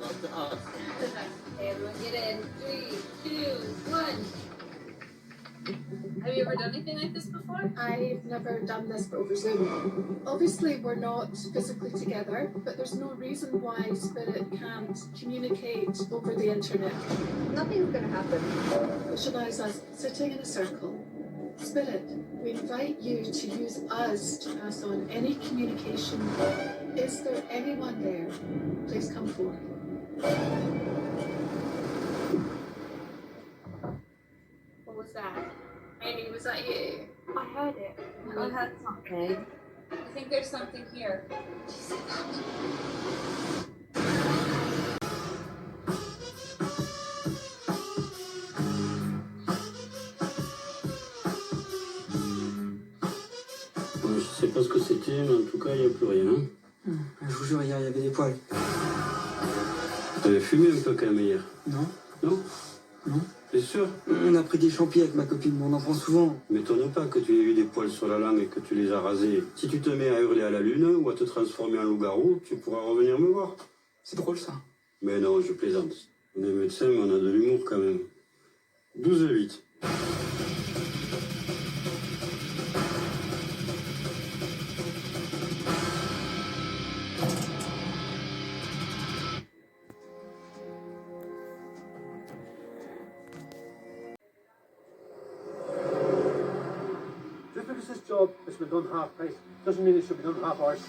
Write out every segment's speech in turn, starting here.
Up to us. Okay, everyone get in. 3, 2, 1. Have you ever done anything like this before? I've never done this over Zoom. Obviously, we're not physically together, but there's no reason why Spirit can't communicate over the internet. Nothing's gonna happen. Visualize us sitting in a circle. Spirit, we invite you to use us to pass on any communication. Is there anyone there? Please come forward. What was that? Amy, was that you? I heard it. I heard something. I think there's something here. Je sais pas ce que c'était, mais en tout cas, il n'y a plus rien. Je vous jure, hier, il y avait des poils. T'avais fumé un peu quand même hier. Non? Non? Non. T'es sûr? On a pris des champis avec ma copine, on en prend souvent. M'étonne pas que tu aies eu des poils sur la langue et que tu les as rasés. Si tu te mets à hurler à la lune ou à te transformer en loup-garou, tu pourras revenir me voir. C'est drôle, ça. Mais non, je plaisante. On est médecin, mais on a de l'humour quand même. 12-8. Just because this job has been done half price doesn't mean it should be done half hours.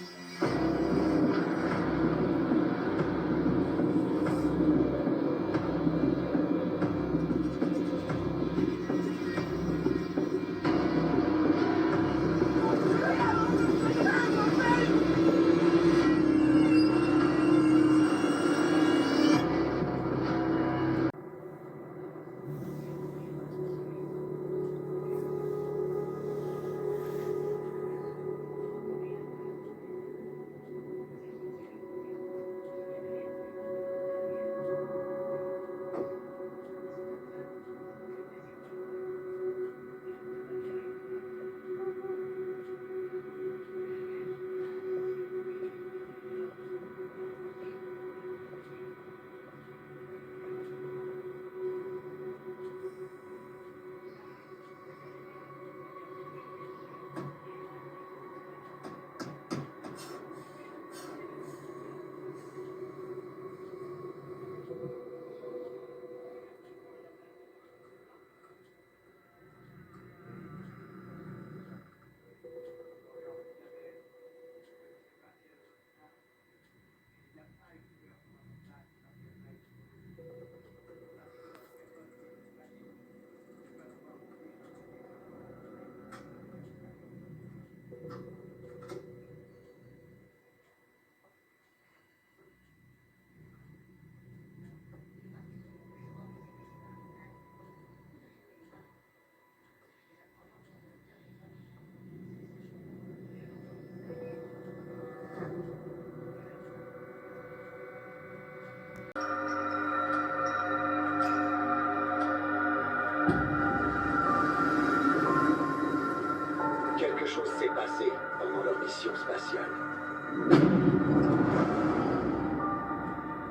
Quelque chose s'est passé pendant leur mission spatiale.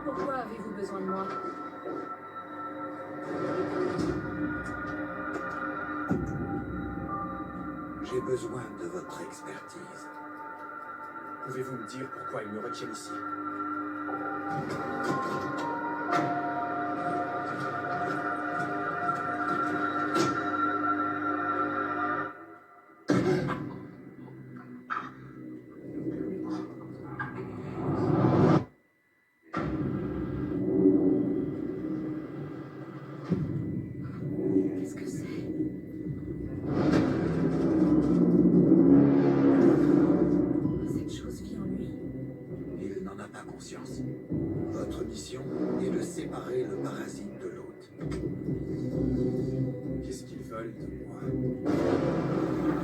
Pourquoi avez-vous besoin de moi? J'ai besoin de votre expertise. Pouvez-vous me dire pourquoi ils me retiennent ici? Qu'est-ce que c'est? Cette chose vit en lui. Il n'en a pas conscience. Votre mission est de séparer le parasite de l'hôte. Qu'est-ce qu'ils veulent de moi?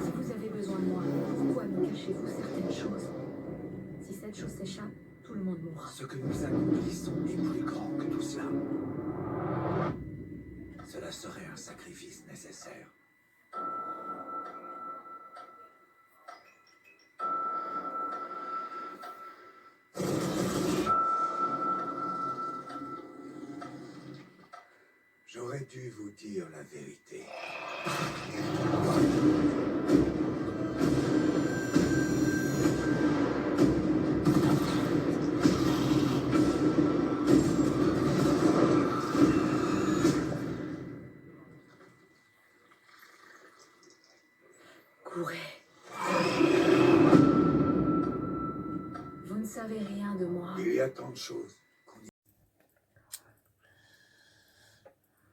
Si vous avez besoin de moi, pourquoi me cachez-vous certaines choses? Si cette chose s'échappe, tout le monde mourra. Ce que nous accomplissons est plus grand que tout cela. Cela serait un sacrifice nécessaire. J'aurais dû vous dire la vérité. Courez. Vous ne savez rien de moi. Il y a tant de choses.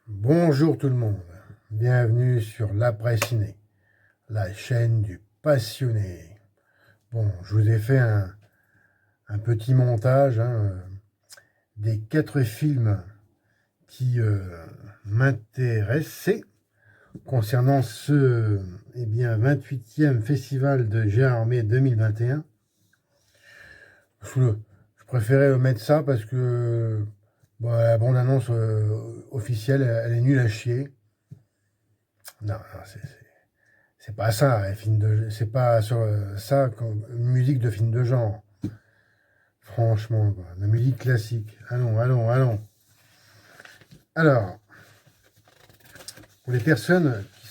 Bonjour tout le monde, bienvenue sur l'Après Ciné, la chaîne du passionné. Bon, je vous ai fait un petit montage des 4 films qui m'intéressaient concernant ce 28e festival de Gérard Armé 2021. Je préférais mettre ça parce que la bande-annonce officielle, elle est nulle à chier. Non, c'est pas ça, c'est pas sur ça une musique de film de genre. Franchement, quoi, la musique classique. Allons. Alors, pour les personnes qui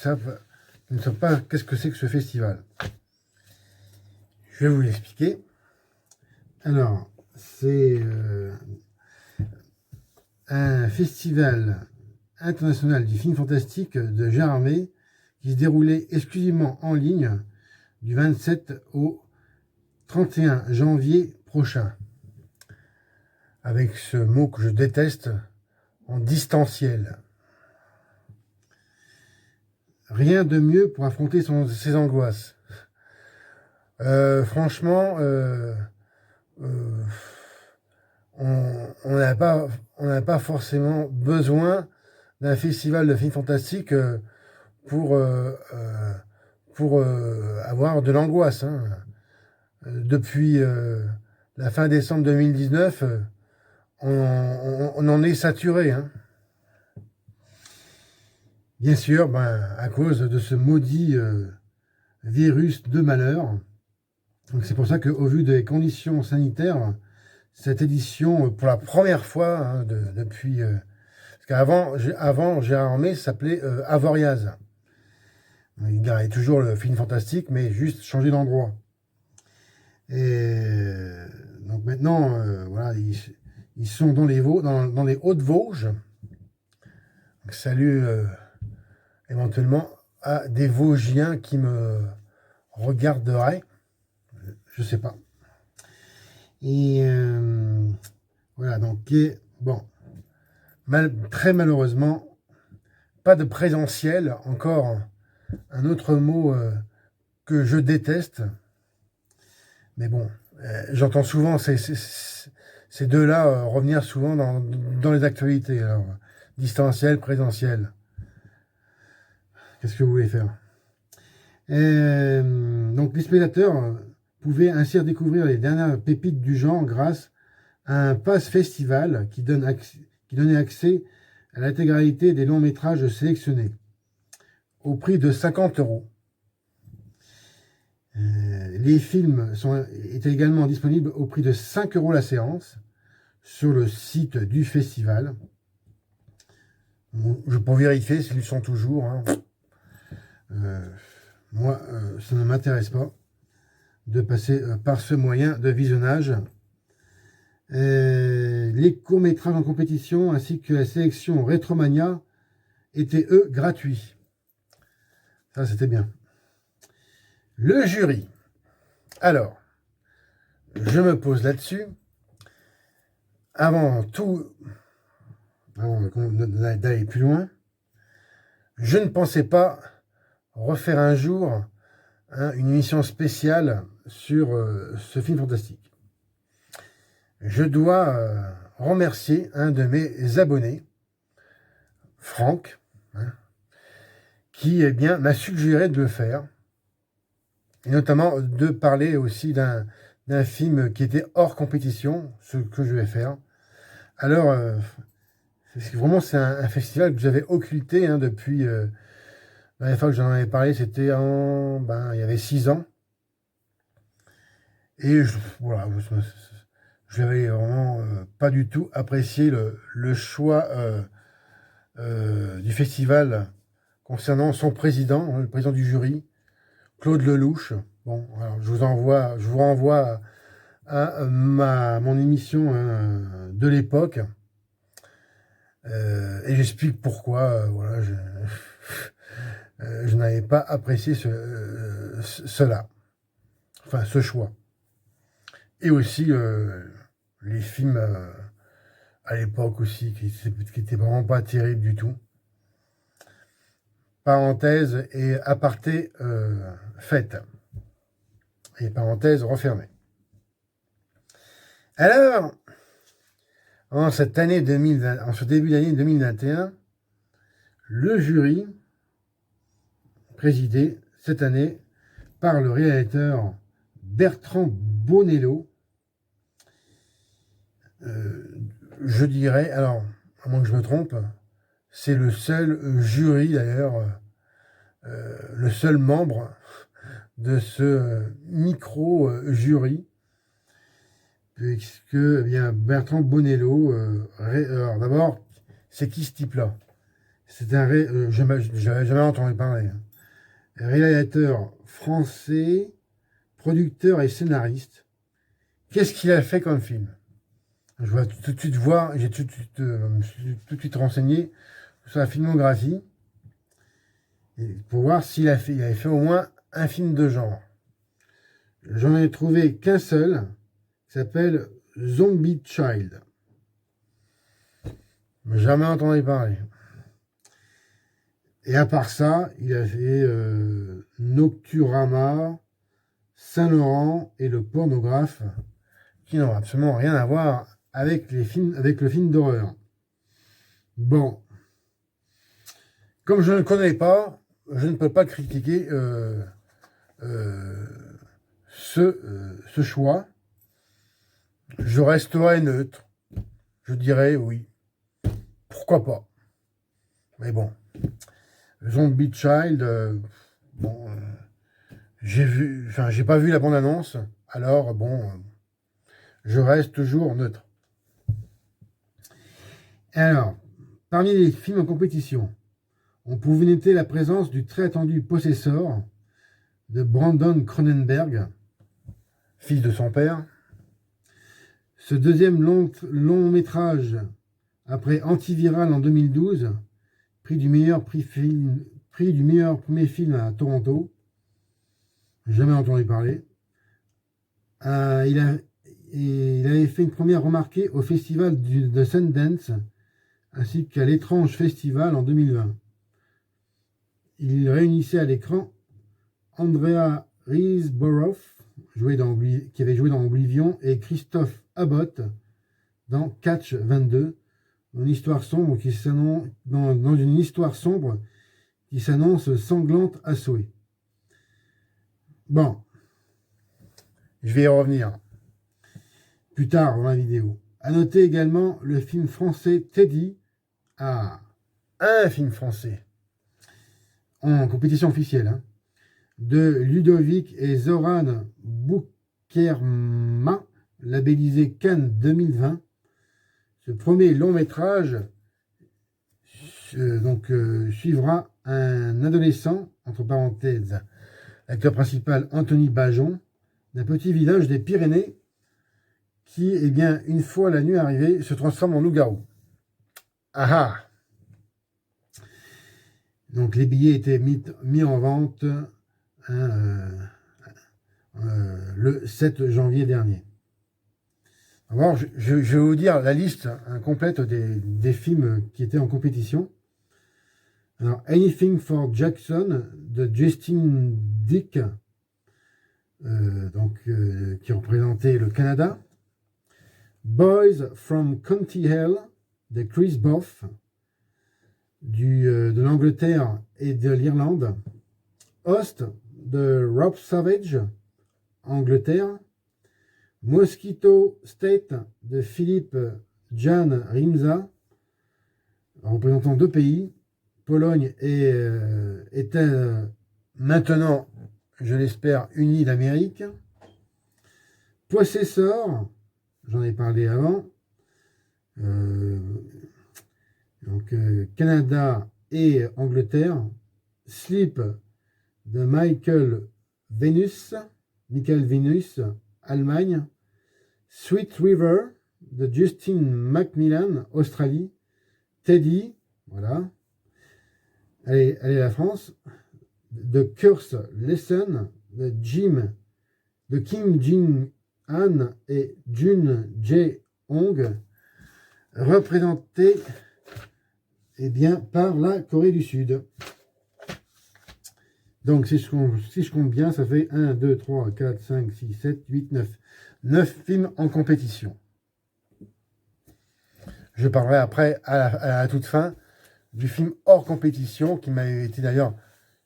ne savent pas qu'est-ce que c'est que ce festival, je vais vous l'expliquer. Alors, c'est un festival international du film fantastique de Gérard Armé qui se déroulait exclusivement en ligne du 27 au 31 janvier prochain. Avec ce mot que je déteste, en distanciel. Rien de mieux pour affronter ses angoisses. Franchement, on n'a pas forcément besoin d'un festival de films fantastiques pour avoir de l'angoisse. Depuis la fin décembre 2019, on en est saturé. Bien sûr, à cause de ce maudit virus de malheur. Donc c'est pour ça qu'au vu des conditions sanitaires, cette édition, pour la première fois, depuis... parce qu'avant, Gérard Armé s'appelait Avoriaz. Il gardait toujours le film fantastique, mais juste changé d'endroit. Et donc maintenant, voilà, ils sont dans les Hauts-de-Vosges. Donc salut éventuellement à des Vosgiens qui me regarderaient. Je sais pas. Et voilà, donc bon, très malheureusement, pas de présentiel, encore un autre mot que je déteste. Mais bon, j'entends souvent ces deux-là revenir souvent dans les actualités. Alors, distanciel, présentiel. Qu'est-ce que vous voulez faire? Donc les spectateurs pouvaient ainsi découvrir les dernières pépites du genre grâce à un pass festival qui donnait accès à l'intégralité des longs métrages sélectionnés au prix de 50 €. Les films étaient également disponibles au prix de 5 € la séance sur le site du festival. Je peux vérifier s'ils sont toujours. Moi, ça ne m'intéresse pas de passer par ce moyen de visionnage. Les courts-métrages en compétition ainsi que la sélection Retromania étaient, eux, gratuits. Ça, c'était bien. Le jury. Alors, je me pose là-dessus. Avant d'aller plus loin, je ne pensais pas refaire un jour une émission spéciale sur ce film fantastique. Je dois remercier un de mes abonnés, Franck, qui m'a suggéré de le faire, et notamment de parler aussi d'un film qui était hors compétition, ce que je vais faire. Alors, vraiment, c'est un festival que j'avais occulté depuis... la dernière fois que j'en avais parlé, c'était il y avait 6 ans. Et voilà, je n'avais vraiment pas du tout apprécié le choix du festival concernant son président, le président du jury, Claude Lelouch. Bon, alors je vous renvoie à mon émission de l'époque. Et j'explique pourquoi voilà, je n'avais pas apprécié cela. Enfin, ce choix. Et aussi les films à l'époque aussi, qui étaient vraiment pas terribles du tout. Parenthèse et aparté faite. Et parenthèse refermée. Alors, en ce début d'année 2021, le jury, présidé cette année par le réalisateur Bertrand Bonello, je dirais, alors, à moins que je me trompe, c'est le seul jury d'ailleurs, le seul membre de ce micro-jury, puisque eh bien, Bertrand Bonello, alors d'abord, c'est qui ce type-là? C'est je n'avais jamais entendu parler. Réalisateur français, producteur et scénariste. Qu'est-ce qu'il a fait comme film? Je vais tout de suite voir, j'ai tout de suite renseigné sur la filmographie pour voir s'il avait fait au moins un film de genre. J'en ai trouvé qu'un seul, qui s'appelle Zombie Child. Jamais entendu parler. Et à part ça, il a fait Nocturama, Saint-Laurent et Le Pornographe, qui n'ont absolument rien à voir avec le film d'horreur. Bon. Comme je ne le connais pas, je ne peux pas critiquer ce choix. Je resterai neutre. Je dirais oui. Pourquoi pas? Mais bon. Zombie Child, j'ai pas vu la bande-annonce, alors bon, je reste toujours neutre. Alors, parmi les films en compétition, on pouvait noter la présence du très attendu Possessor de Brandon Cronenberg, fils de son père. Ce deuxième long métrage, après Antiviral en 2012, prix du meilleur premier film à Toronto. Jamais entendu parler. Il avait fait une première remarquée au festival de Sundance, ainsi qu'à l'étrange festival en 2020. Il réunissait à l'écran Andrea Riseborough, qui avait joué dans Oblivion, et Christophe Abbott dans Catch 22, dans une histoire sombre qui s'annonce sanglante à souhait. Bon, je vais y revenir plus tard dans la vidéo. À noter également le film français Teddy. Ah, un film français en compétition officielle, de Ludovic et Zoran Boukerma, labellisé Cannes 2020. Ce premier long métrage suivra un adolescent, entre parenthèses, l'acteur principal Anthony Bajon, d'un petit village des Pyrénées qui, eh bien, une fois la nuit arrivée, se transforme en loup-garou. Ah ah! Donc les billets étaient mis en vente le 7 janvier dernier. Alors, je vais vous dire la liste complète des films qui étaient en compétition. Alors, Anything for Jackson de Justin Dick, qui représentait le Canada. Boys from County Hell de Chris Boff, de l'Angleterre et de l'Irlande. Host de Rob Savage, Angleterre. Mosquito State de Philippe Jan Rimza, représentant deux pays, Pologne était maintenant, je l'espère, unis d'Amérique. Possessor, j'en ai parlé avant. Donc donc Canada et Angleterre, Sleep de Michael Venus, Allemagne, Sweet River de Justin Macmillan, Australie, Teddy, voilà, allez la France, de Curse Lesson de Kim Jin-han et Jun Jae-hong, représenté par la Corée du Sud. Donc si je compte bien, ça fait 1, 2, 3, 4, 5, 6, 7, 8, 9. 9 films en compétition. Je parlerai après, à la toute fin, du film hors compétition, qui m'a été d'ailleurs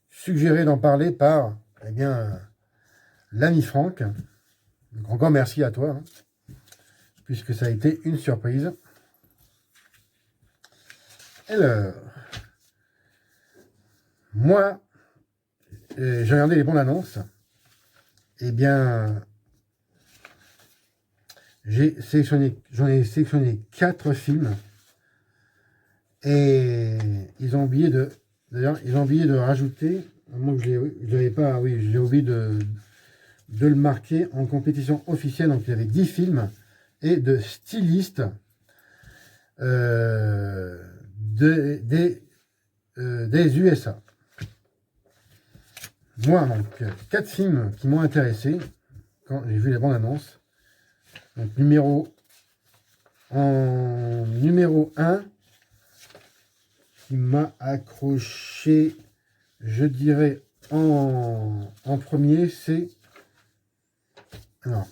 suggéré d'en parler par l'ami Franck. Donc encore merci à toi, puisque ça a été une surprise. Alors, moi, j'ai regardé les bandes annonces. J'en ai sélectionné 4 films. Et ils ont oublié de rajouter, moi que je l'avais pas, oui, j'ai oublié de le marquer en compétition officielle. Donc il y avait 10 films et de stylistes des USA. Moi, donc, 4 films qui m'ont intéressé quand j'ai vu les bandes annonces. Donc, numéro 1, qui m'a accroché, je dirais, en premier, c'est... Alors,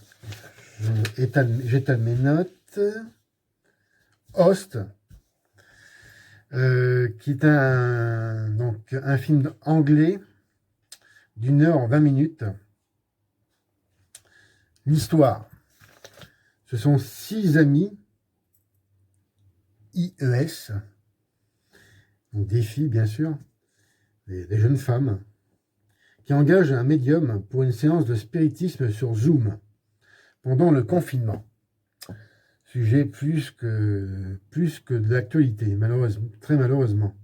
j'étale mes notes. Host, qui est un film anglais d'1h 20 minutes. L'histoire, ce sont 6 amis, IES, donc des filles bien sûr, des jeunes femmes, qui engagent un médium pour une séance de spiritisme sur Zoom pendant le confinement. Sujet plus que de l'actualité, malheureusement, très malheureusement.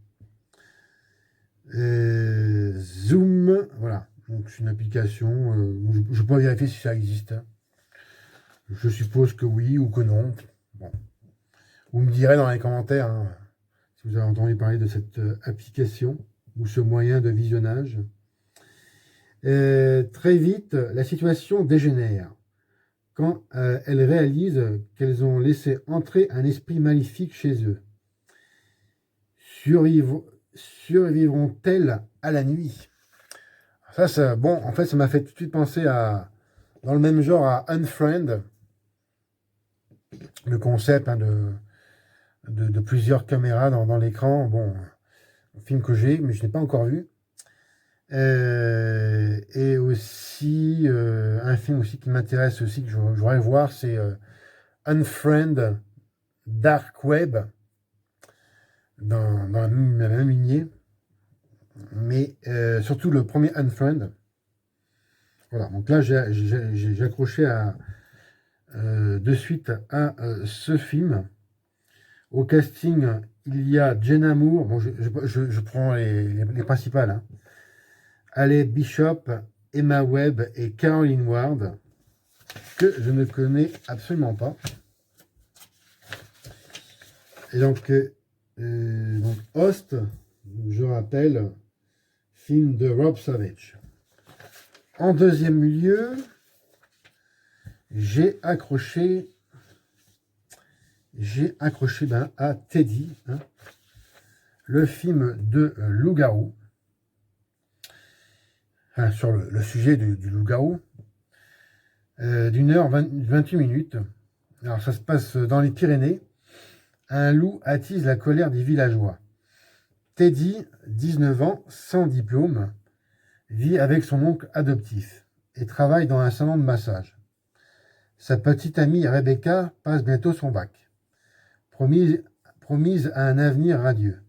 Zoom, voilà, donc c'est une application, je ne peux pas vérifier si ça existe. Je suppose que oui ou que non. Bon. Vous me direz dans les commentaires si vous avez entendu parler de cette application ou ce moyen de visionnage. Très vite, la situation dégénère quand elles réalisent qu'elles ont laissé entrer un esprit maléfique chez eux. Survivront-elles à la nuit? Ça, bon, en fait, ça m'a fait tout de suite penser dans le même genre à Unfriend, le concept de plusieurs caméras dans l'écran. Bon, un film que j'ai, mais je n'ai pas encore vu. Et aussi, un film aussi qui m'intéresse aussi, que je voudrais voir, c'est Unfriend Dark Web, dans la même lignée. Mais surtout le premier Unfriend. Voilà, donc là, j'ai accroché de suite à ce film. Au casting, il y a Jenna Moore, bon, je prends les principales, Alec Bishop, Emma Webb et Caroline Ward, que je ne connais absolument pas. Et donc Host, je rappelle, film de Rob Savage. En deuxième lieu, j'ai accroché à Teddy, le film de loup-garou, sur le sujet du loup-garou, d'1h 28 minutes. Alors ça se passe dans les Pyrénées. Un loup attise la colère des villageois. Teddy, 19 ans, sans diplôme, vit avec son oncle adoptif et travaille dans un salon de massage. Sa petite amie Rebecca passe bientôt son bac, promise à un avenir radieux.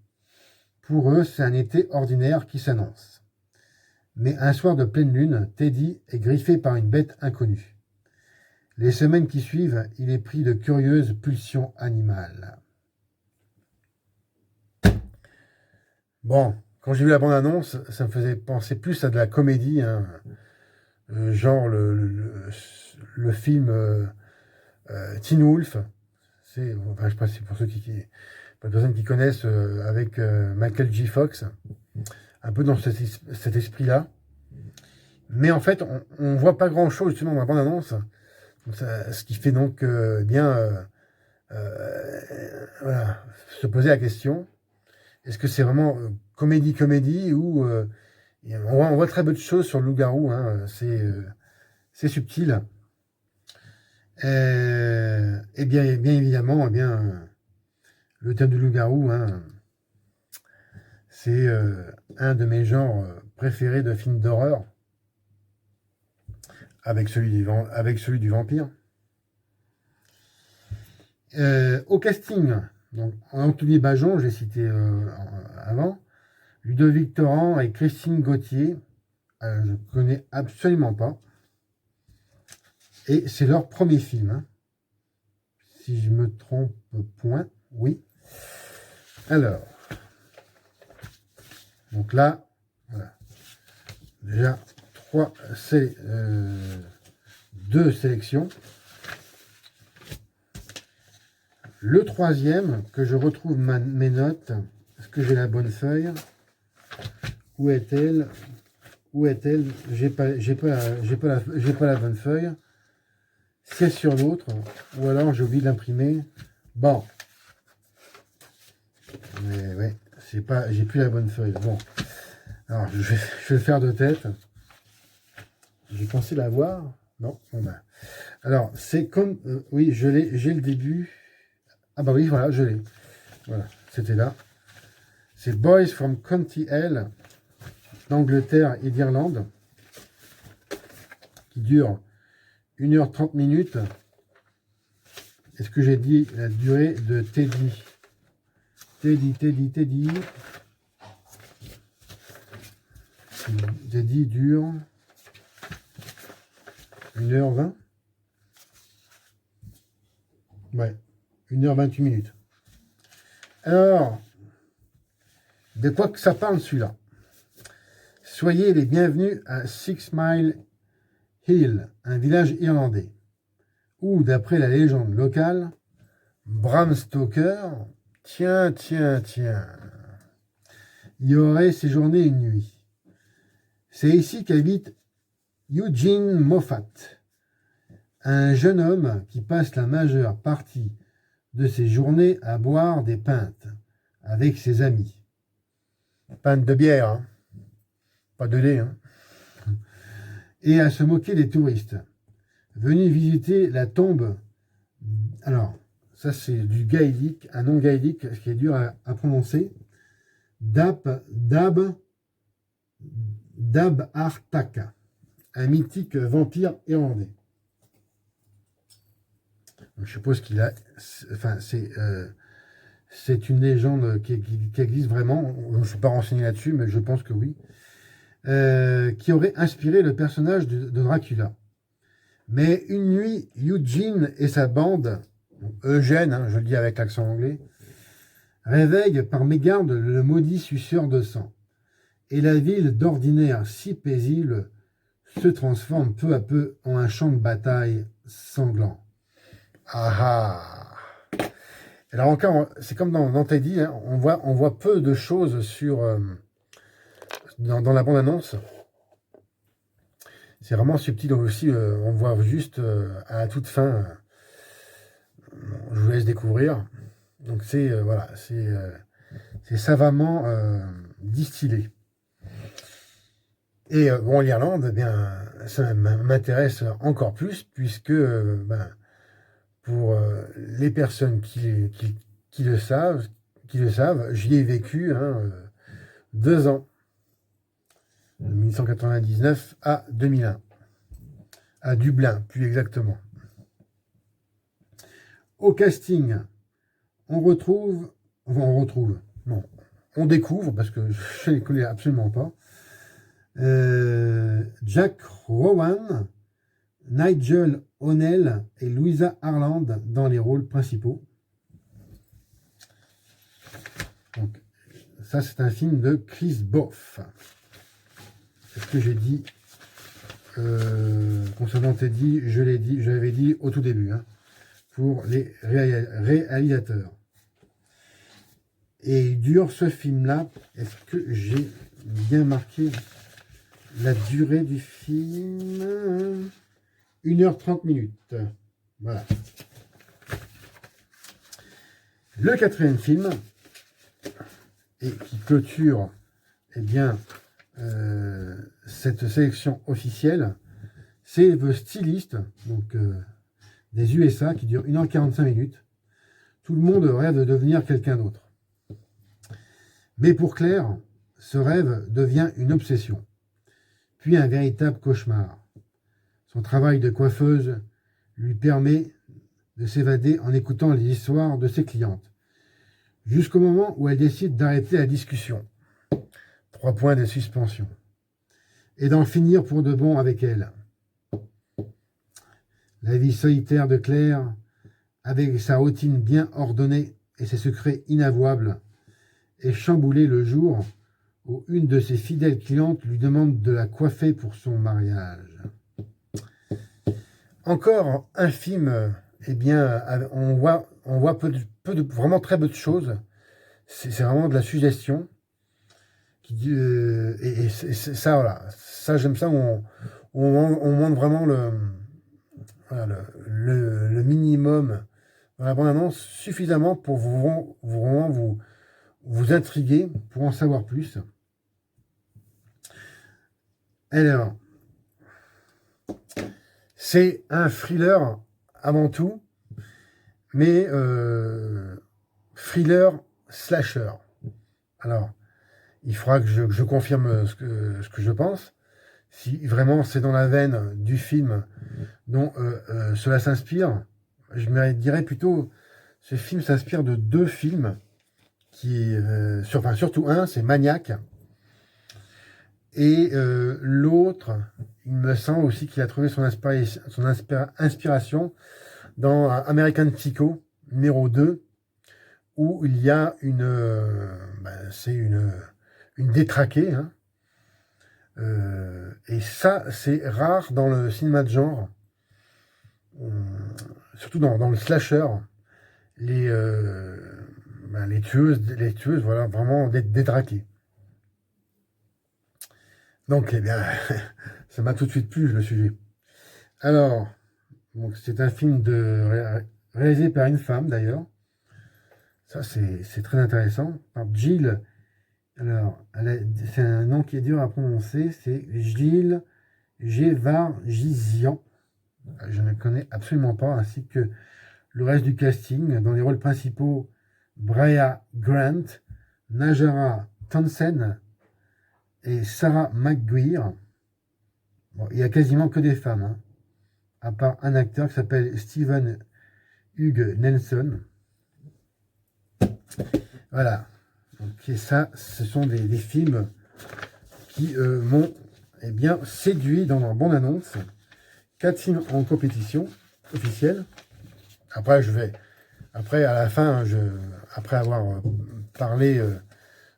Pour eux, c'est un été ordinaire qui s'annonce. Mais un soir de pleine lune, Teddy est griffé par une bête inconnue. Les semaines qui suivent, il est pris de curieuses pulsions animales. Bon, quand j'ai vu la bande-annonce, ça me faisait penser plus à de la comédie, hein, genre le film Teen Wolf. Enfin, je sais pas si pour ceux pour les personnes qui connaissent, avec Michael J. Fox, un peu dans cet esprit-là. Mais en fait, on voit pas grand-chose justement dans la bande-annonce. Ce qui fait donc voilà, se poser la question, est-ce que c'est vraiment comédie ou on voit très peu de choses sur le loup-garou, hein, c'est subtil. Et bien évidemment, le thème du loup-garou, hein, c'est un de mes genres préférés de films d'horreur, avec celui du vampire. Au casting, donc Anthony Bajon, j'ai cité avant, Ludovic Torrent et Christine Gauthier, je connais absolument pas. Et c'est leur premier film, hein. Si je me trompe point, oui. Alors, donc là, voilà. Déjà, 2 sélections. Le troisième, que je retrouve mes notes. Est-ce que j'ai la bonne feuille? Où est-elle? J'ai pas la bonne feuille. C'est sur l'autre, ou alors j'ai oublié de l'imprimer. Bon. Mais ouais, j'ai plus la bonne feuille. Bon. Alors, je vais le faire de tête. J'ai pensé l'avoir. Non, bon ben. Alors, c'est comme... oui, j'ai le début. Ah bah oui, voilà, je l'ai. Voilà, c'était là. C'est Boys from County L, d'Angleterre et d'Irlande, qui dure 1h30 minutes. Est-ce que j'ai dit la durée de Teddy? Teddy dure 1h20. Ouais, 1h28 minutes. Alors, de quoi que ça parle celui-là? Soyez les bienvenus à Six Mile Hill, un village irlandais, où, d'après la légende locale, Bram Stoker, tiens, y aurait séjourné une nuit. C'est ici qu'habite Eugene Moffat, un jeune homme qui passe la majeure partie de ses journées à boire des pintes avec ses amis. Pintes de bière, hein. Pas de lait, hein. Et à se moquer des touristes venus visiter la tombe. Alors, ça c'est du gaélique, un nom gaélique, ce qui est dur à prononcer. Dab Artaka, un mythique vampire irlandais. Donc, je suppose qu'il a... Enfin, c'est une légende qui existe vraiment. Je ne suis pas renseigné là-dessus, mais je pense que oui. Qui aurait inspiré le personnage de Dracula. Mais une nuit, Eugene et sa bande, Eugène, hein, je le dis avec l'accent anglais, réveillent par mégarde le maudit suceur de sang. Et la ville, d'ordinaire si paisible, se transforme peu à peu en un champ de bataille sanglant. Ah ah. Alors encore, c'est comme dans Teddy, hein, on voit peu de choses dans la bande-annonce. C'est vraiment subtil aussi, on voit juste à la toute fin. Je vous laisse découvrir. Donc c'est voilà, c'est savamment distillé. Et bon, l'Irlande, eh bien, ça m'intéresse encore plus puisque pour les personnes qui le savent, j'y ai vécu 2 ans. De 1999 à 2001. À Dublin, plus exactement. Au casting, on découvre, parce que je ne les connais absolument pas, Jack Rowan, Nigel O'Neill et Louisa Harland dans les rôles principaux. Donc, Ça, c'est un film de Chris Boff. C'est ce que j'ai dit concernant Teddy, je l'avais dit au tout début, hein, pour les réalisateurs. Et il dure ce film-là. Est-ce que j'ai bien marqué la durée du film? 1h30 minutes. Voilà. Le quatrième film, et qui clôture eh bien, cette sélection officielle, c'est The Stylist, donc des USA, qui dure 1h45 minutes. Tout le monde rêve de devenir quelqu'un d'autre. Mais pour Claire, ce rêve devient une obsession, puis un véritable cauchemar. Son travail de coiffeuse lui permet de s'évader en écoutant les histoires de ses clientes, jusqu'au moment où elle décide d'arrêter la discussion. 3 points de suspension. Et d'en finir pour de bon avec elle. La vie solitaire de Claire, avec sa routine bien ordonnée et ses secrets inavouables, est chamboulée le jour où une de ses fidèles clientes lui demande de la coiffer pour son mariage. Encore un film, eh bien, on voit vraiment très peu de choses. C'est vraiment de la suggestion. Et ça, voilà. Ça, j'aime ça, où on montre vraiment le minimum dans la bande-annonce, suffisamment pour vous intriguer, pour en savoir plus. Alors, c'est un thriller avant tout, mais thriller slasher. Alors, il faudra que je confirme ce que je pense. Si vraiment c'est dans la veine du film dont cela s'inspire, je me dirais plutôt, ce film s'inspire de 2 films, surtout un, c'est Maniac, et l'autre, il me semble aussi qu'il a trouvé son inspiration dans American Psycho numéro 2, où il y a c'est une détraquée, hein. Et ça, c'est rare dans le cinéma de genre, surtout dans le slasher. Les tueuses, voilà, vraiment détraquées. Donc, eh bien, ça m'a tout de suite plu, le sujet. Alors, donc, c'est un film réalisé par une femme, d'ailleurs. Ça, c'est très intéressant. Par Jill. Alors, c'est un nom qui est dur à prononcer. C'est Jill Gevargizian. Je ne connais absolument pas, ainsi que le reste du casting. Dans les rôles principaux, Brea Grant, Najara Townsend et Sarah McGuire. Bon, il n'y a quasiment que des femmes, hein, à part un acteur qui s'appelle Steven Hugh Nelson. Voilà. Donc, et ça, ce sont des films qui m'ont bien séduit dans leur bande-annonce. 4 films en compétition officielle. Après, à la fin, après avoir parlé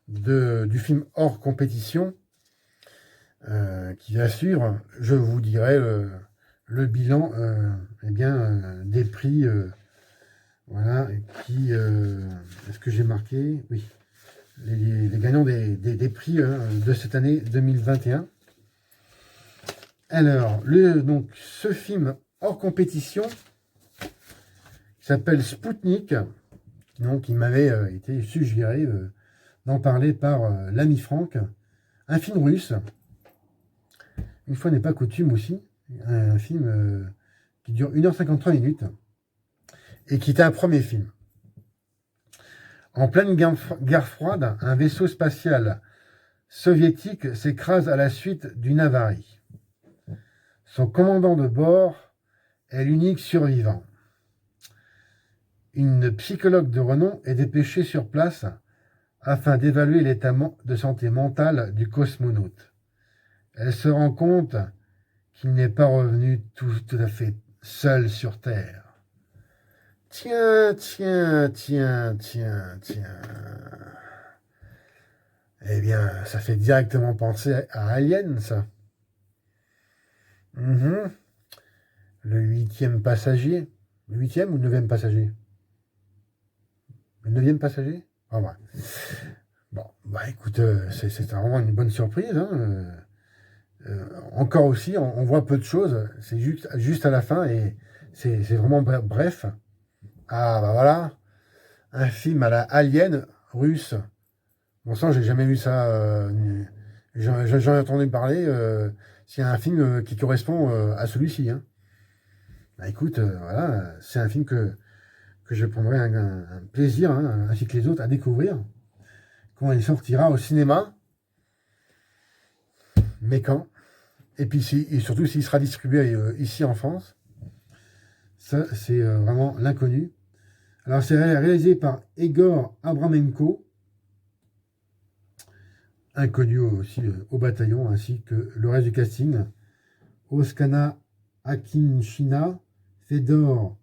du film hors compétition qui va suivre, je vous dirai le bilan des prix. Voilà, est-ce que j'ai marqué? Oui, les gagnants des prix de cette année 2021. Alors, donc, ce film hors compétition qui s'appelle Spoutnik, donc il m'avait été suggéré d'en parler par l'ami Franck, un film russe, une fois n'est pas coutume aussi, un film qui dure 1h53 minutes, et qui était un premier film. En pleine guerre froide, un vaisseau spatial soviétique s'écrase à la suite d'une avarie. Son commandant de bord est l'unique survivant. Une psychologue de renom est dépêchée sur place afin d'évaluer l'état de santé mentale du cosmonaute. Elle se rend compte qu'il n'est pas revenu tout à fait seul sur Terre. Tiens. Eh bien, ça fait directement penser à Alien, ça. Mhm. Le 8e passager. Le 8e ou le 9e passager? Le 9e passager? Ah ouais. Bon, bah écoute, c'est vraiment une bonne surprise. Hein. Encore aussi, on voit peu de choses. C'est juste à la fin et c'est vraiment bref. Ah bah voilà, un film à la Alien russe. Bon sang, j'ai jamais vu ça. J'en ai entendu parler. C'est un film qui correspond à celui-ci. Hein. Bah écoute, voilà, c'est un film que je prendrai un plaisir, hein, ainsi que les autres, à découvrir. Quand il sortira au cinéma. Mais quand? Et puis et surtout s'il sera distribué ici en France. Ça, c'est vraiment l'inconnu. Alors, c'est réalisé par Egor Abramenko, inconnu aussi au bataillon, ainsi que le reste du casting. Oskana Akinchina, Fedor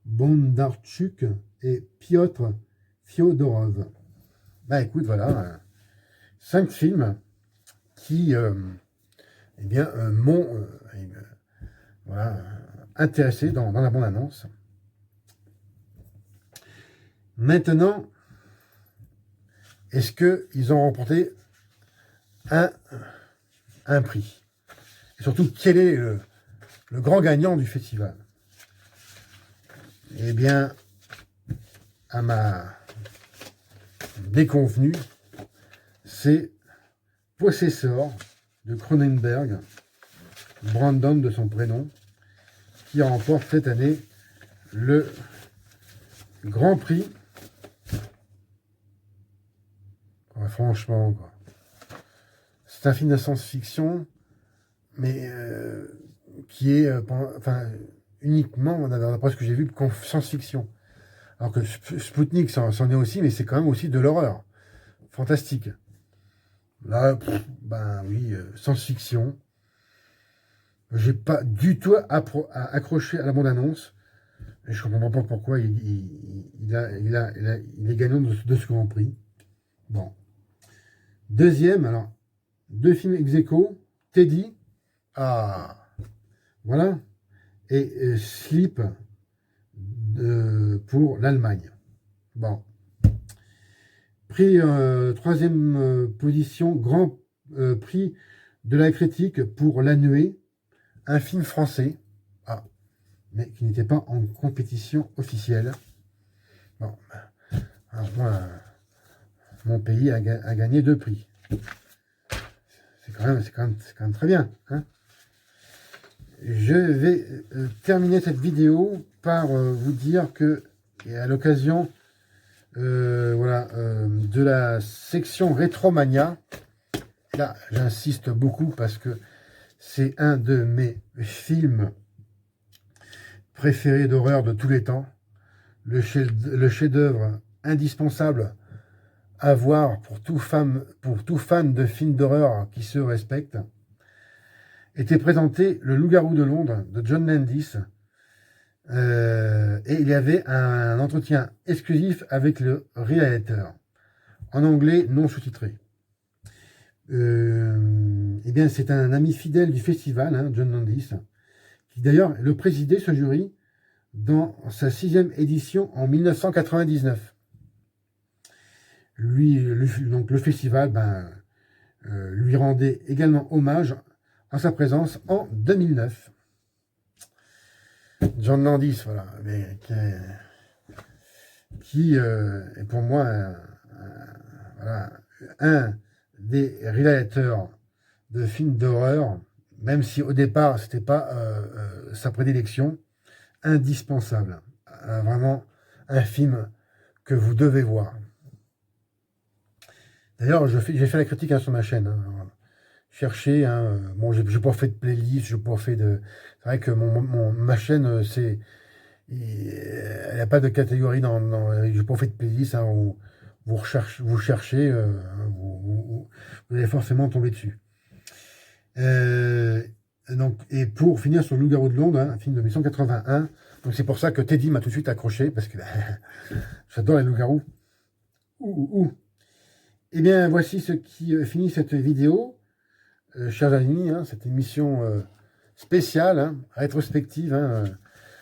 Bondarchuk et Piotr Fyodorov. Bah écoute, voilà, 5 films qui eh bien, m'ont voilà, intéressé dans la bande-annonce. Maintenant, est-ce qu'ils ont remporté un prix? Et surtout, quel est le grand gagnant du festival? Eh bien, à ma déconvenue, c'est Possessor de Cronenberg, Brandon de son prénom, qui remporte cette année le Grand Prix. Ouais, franchement, quoi. C'est un film de science-fiction, mais qui est uniquement, d'après ce que j'ai vu, science-fiction. Alors que Spoutnik c'en est aussi, mais c'est quand même aussi de l'horreur. Fantastique. Là, ben oui, science-fiction. J'ai pas du tout accroché à la bande-annonce. Et je comprends pas pourquoi il est gagnant de ce Grand Prix. Bon. Deuxième, alors, 2 films ex-aequo, Teddy, voilà, et Sleep pour l'Allemagne. Bon. Prix 3e position, Grand Prix de la critique pour La Nuée, un film français, mais qui n'était pas en compétition officielle. Bon, alors moi, mon pays a gagné 2 prix. C'est quand même très bien. Hein. Je vais terminer cette vidéo par vous dire que, et à l'occasion de la section Rétromania, là j'insiste beaucoup parce que c'est un de mes films préférés d'horreur de tous les temps, le chef-d'œuvre indispensable à voir pour tout fan de films d'horreur qui se respecte, était présenté Le Loup-garou de Londres de John Landis, et il y avait un entretien exclusif avec le réalisateur, en anglais non sous-titré. Eh bien, c'est un ami fidèle du festival, hein, John Landis, qui d'ailleurs le présidait, ce jury, dans sa 6e édition en 1999. Donc le festival lui rendait également hommage en sa présence en 2009. John Landis, voilà, qui est pour moi un des réalisateurs de films d'horreur, même si au départ c'était pas sa prédilection, indispensable. Vraiment un film que vous devez voir. D'ailleurs, j'ai fait la critique sur ma chaîne. Hein. Cherchez, bon, j'ai pas fait de playlist, j'ai pas fait de. C'est vrai que ma chaîne, il n'y a pas de catégorie j'ai pas fait de playlist où vous cherchez, vous allez forcément tomber dessus. Donc, et pour finir sur Le Loup-garou de Londres, un film de 1981, donc c'est pour ça que Teddy m'a tout de suite accroché, parce que j'adore les loups-garous. Eh bien, voici ce qui finit cette vidéo, chers amis, hein, cette émission spéciale, hein, rétrospective, hein,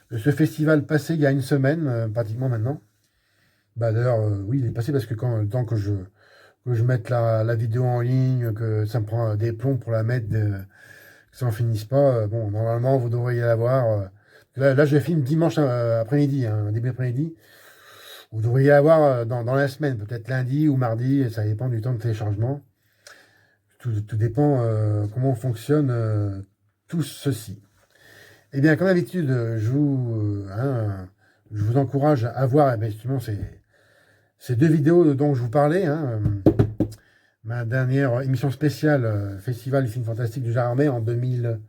de ce festival passé il y a une semaine, pratiquement maintenant. Bah, d'ailleurs, oui, il est passé parce que le temps que je mette la vidéo en ligne, que ça me prend des plombs pour la mettre, que ça n'en finisse pas, bon, normalement, vous devriez l'avoir. Là, je filme dimanche après-midi, hein, début après-midi. Vous devriez l'avoir dans la semaine, peut-être lundi ou mardi, et ça dépend du temps de téléchargement. Tout dépend comment fonctionne tout ceci. Eh bien, comme d'habitude, je vous encourage à voir justement ces deux vidéos dont je vous parlais. Hein, ma dernière émission spéciale Festival du film fantastique du Jarmet en 2000.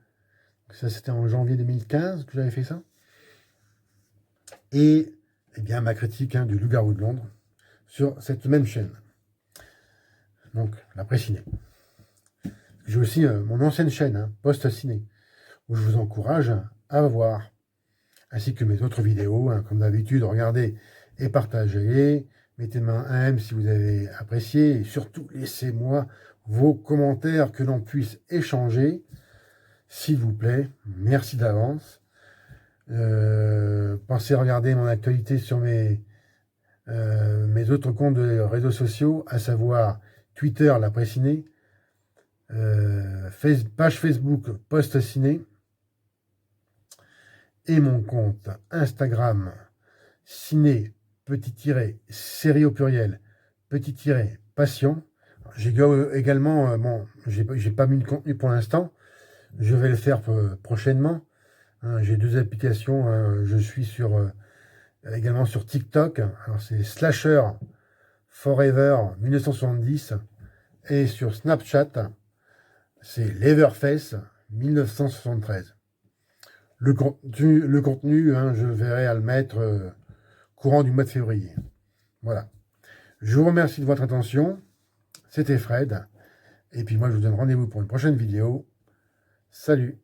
Ça, c'était en janvier 2015 que j'avais fait ça. Et eh bien, ma critique du Loup-garou de Londres sur cette même chaîne. Donc, l'après-ciné. J'ai aussi mon ancienne chaîne, Post-ciné, où je vous encourage à voir, ainsi que mes autres vidéos. Comme d'habitude, regardez et partagez. Mettez-moi un M si vous avez apprécié. Et surtout, laissez-moi vos commentaires que l'on puisse échanger. S'il vous plaît, merci d'avance. Pensez à regarder mon actualité sur mes autres comptes de réseaux sociaux, à savoir Twitter, l'après-ciné, page Facebook, Post-ciné, et mon compte Instagram, ciné, série au pluriel, passion. J'ai également, bon, j'ai pas mis de contenu pour l'instant, je vais le faire prochainement. J'ai deux applications, je suis également sur TikTok, alors c'est Slasher Forever 1970, et sur Snapchat, c'est Leatherface 1973. Le contenu, je verrai à le mettre courant du mois de février. Voilà. Je vous remercie de votre attention. C'était Fred. Et puis moi, je vous donne rendez-vous pour une prochaine vidéo. Salut!